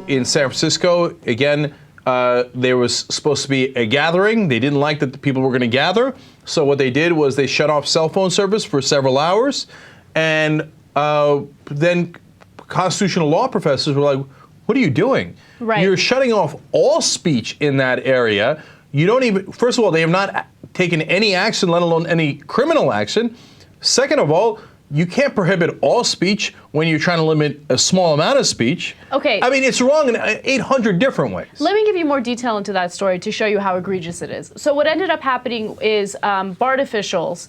in San Francisco, again, there was supposed to be a gathering. They didn't like that the people were going to gather. So what they did was they shut off cell phone service for several hours. And then constitutional law professors were like, what are you doing? Right. You're shutting off all speech in that area. You don't even, first of all, they have not taken any action, let alone any criminal action. Second of all, you can't prohibit all speech when you're trying to limit a small amount of speech. Okay. I mean, it's wrong in 800 different ways. Let me give you more detail into that story to show you how egregious it is. So what ended up happening is Bart officials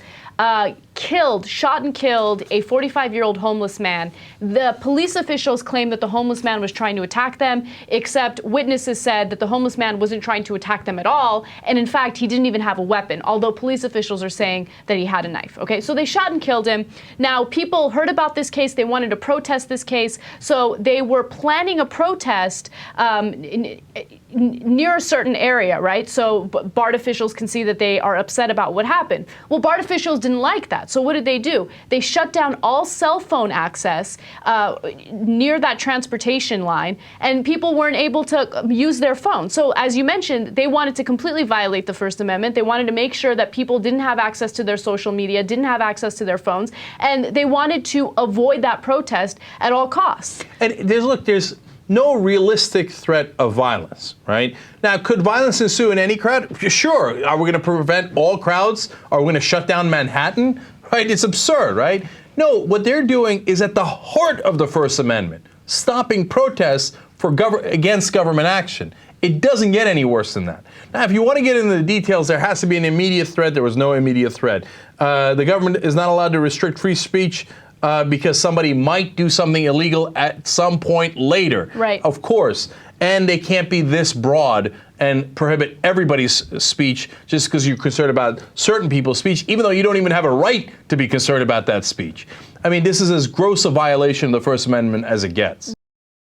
shot and killed a 45-year-old homeless man. The police officials claimed that the homeless man was trying to attack them, except witnesses said that the homeless man wasn't trying to attack them at all, and in fact, he didn't even have a weapon, although police officials are saying that he had a knife. Okay, so they shot and killed him. Now, people heard about this case. They wanted to protest this case, so they were planning a protest near a certain area, right? So Bart officials can see that they are upset about what happened. Well, Bart officials didn't like that. So what did they do? They shut down all cell phone access near that transportation line, and people weren't able to use their phone. So as you mentioned, they wanted to completely violate the First Amendment. They wanted to make sure that people didn't have access to their social media, didn't have access to their phones, and they wanted to avoid that protest at all costs. And there's no realistic threat of violence, right? Now, could violence ensue in any crowd? Sure. Are we going to prevent all crowds? Are we going to shut down Manhattan? Right? It's absurd, right? No, what they're doing is at the heart of the First Amendment, stopping protests against government action. It doesn't get any worse than that. Now, if you want to get into the details, there has to be an immediate threat. There was no immediate threat. The government is not allowed to restrict free speech because somebody might do something illegal at some point later. Right. Of course. And they can't be this broad and prohibit everybody's speech just because you're concerned about certain people's speech, even though you don't even have a right to be concerned about that speech. I mean, this is as gross a violation of the First Amendment as it gets.